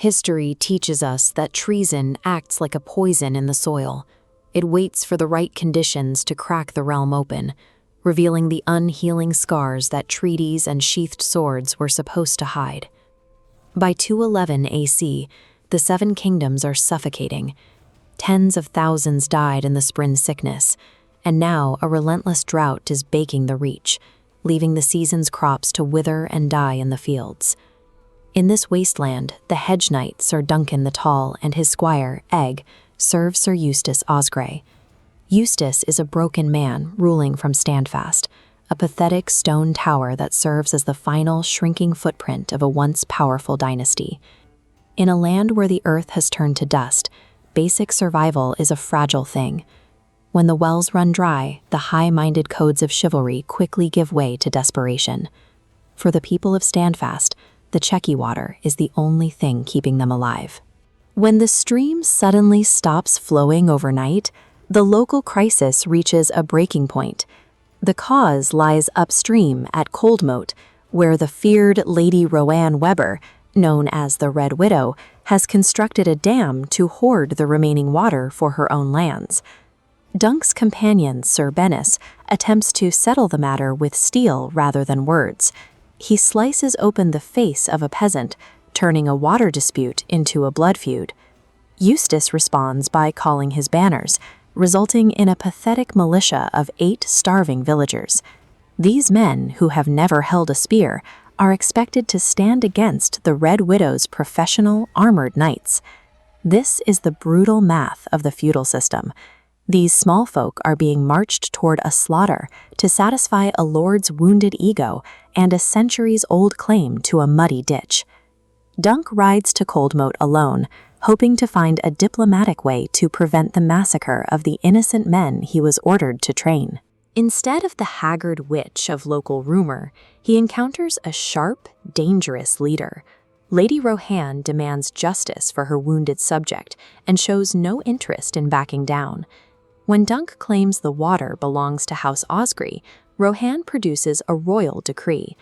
History teaches us that treason acts like a poison in the soil. It waits for the right conditions to crack the realm open, revealing the unhealing scars that treaties and sheathed swords were supposed to hide. By 211 AC, the Seven Kingdoms are suffocating. Tens of thousands died in the Spring sickness, and now a relentless drought is baking the reach, leaving the season's crops to wither and die in the fields. In this wasteland, the hedge knight Sir Duncan the Tall and his squire, Egg, serve Ser Eustace Osgrey. Eustace is a broken man ruling from Standfast, a pathetic stone tower that serves as the final shrinking footprint of a once powerful dynasty. In a land where the earth has turned to dust, basic survival is a fragile thing. When the wells run dry, the high-minded codes of chivalry quickly give way to desperation. For the people of Standfast, the Checky water is the only thing keeping them alive. When the stream suddenly stops flowing overnight, the local crisis reaches a breaking point. The cause lies upstream at Coldmoat, where the feared Lady Rohanne Webber, known as the Red Widow, has constructed a dam to hoard the remaining water for her own lands. Dunk's companion, Sir Bennis, attempts to settle the matter with steel rather than words. He slices open the face of a peasant, turning a water dispute into a blood feud. Eustace responds by calling his banners, resulting in a pathetic militia of 8 starving villagers. These men, who have never held a spear, are expected to stand against the Red Widow's professional armored knights. This is the brutal math of the feudal system. These small folk are being marched toward a slaughter to satisfy a lord's wounded ego and a centuries-old claim to a muddy ditch. Dunk rides to Coldmoat alone, hoping to find a diplomatic way to prevent the massacre of the innocent men he was ordered to train. Instead of the haggard witch of local rumor, he encounters a sharp, dangerous leader. Lady Rohanne demands justice for her wounded subject and shows no interest in backing down. When Dunk claims the water belongs to House Osgrey, Rohanne produces a royal decree.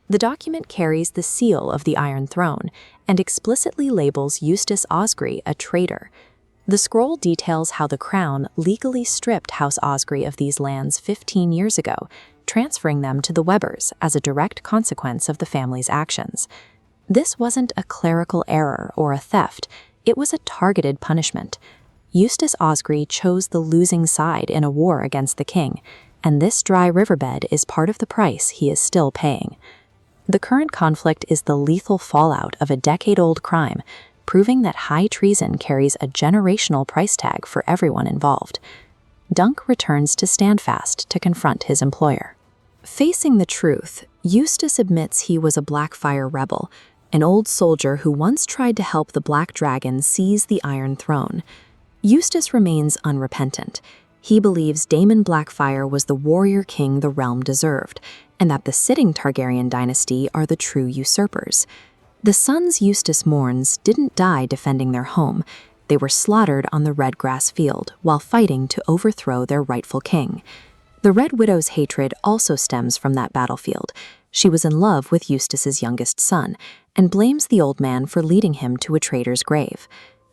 The document carries the seal of the Iron Throne and explicitly labels Eustace Osgrey a traitor. The scroll details how the crown legally stripped House Osgrey of these lands 15 years ago, transferring them to the Webbers as a direct consequence of the family's actions. This wasn't a clerical error or a theft, it was a targeted punishment. Eustace Osgrey chose the losing side in a war against the king, and this dry riverbed is part of the price he is still paying. The current conflict is the lethal fallout of a decade-old crime, proving that high treason carries a generational price tag for everyone involved. Dunk returns to Standfast to confront his employer. Facing the truth, Eustace admits he was a Blackfyre rebel, an old soldier who once tried to help the Black Dragon seize the Iron Throne. Eustace remains unrepentant. He believes Daemon Blackfyre was the warrior king the realm deserved, and that the sitting Targaryen dynasty are the true usurpers. The sons Eustace mourns didn't die defending their home. They were slaughtered on the Redgrass Field while fighting to overthrow their rightful king. The Red Widow's hatred also stems from that battlefield. She was in love with Eustace's youngest son, and blames the old man for leading him to a traitor's grave.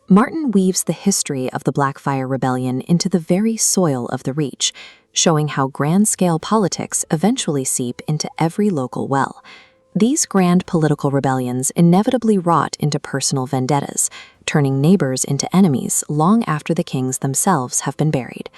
Martin weaves the history of the Blackfyre Rebellion into the very soil of the Reach, showing how grand-scale politics eventually seep into every local well. These grand political rebellions inevitably wrought into personal vendettas, turning neighbors into enemies long after the kings themselves have been buried.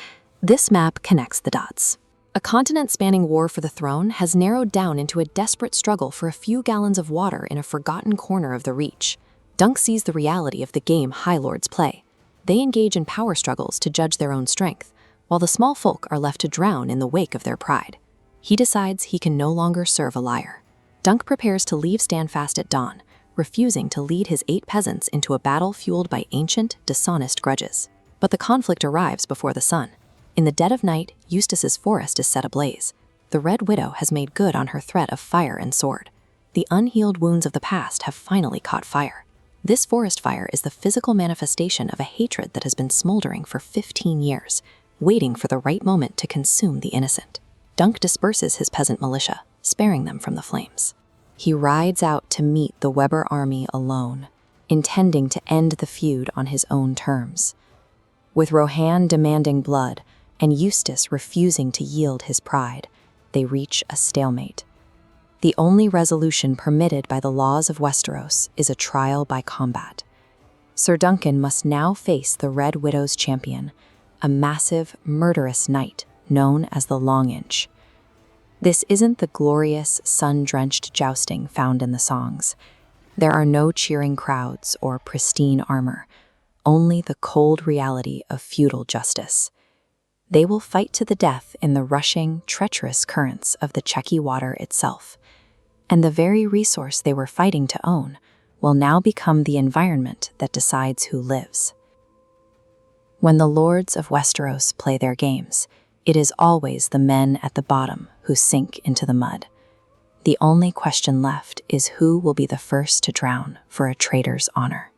This map connects the dots. A continent-spanning war for the throne has narrowed down into a desperate struggle for a few gallons of water in a forgotten corner of the Reach. Dunk sees the reality of the game High Lords play. They engage in power struggles to judge their own strength, while the small folk are left to drown in the wake of their pride. He decides he can no longer serve a liar. Dunk prepares to leave Standfast at dawn, refusing to lead his 8 peasants into a battle fueled by ancient, dishonest grudges. But the conflict arrives before the sun. In the dead of night, Eustace's forest is set ablaze. The Red Widow has made good on her threat of fire and sword. The unhealed wounds of the past have finally caught fire. This forest fire is the physical manifestation of a hatred that has been smoldering for 15 years, waiting for the right moment to consume the innocent. Dunk disperses his peasant militia, sparing them from the flames. He rides out to meet the Webber army alone. intending to end the feud on his own terms. With Rohanne demanding blood and Eustace refusing to yield his pride, they reach a stalemate. The only resolution permitted by the laws of Westeros is a trial by combat. Sir Duncan must now face the Red Widow's champion, a massive, murderous knight known as the Long Inch. This isn't the glorious, sun-drenched jousting found in the songs. There are no cheering crowds or pristine armor, only the cold reality of feudal justice. They will fight to the death in the rushing, treacherous currents of the Chequy Water itself. And the very resource they were fighting to own will now become the environment that decides who lives. When the lords of Westeros play their games, it is always the men at the bottom who sink into the mud. The only question left is who will be the first to drown for a traitor's honor.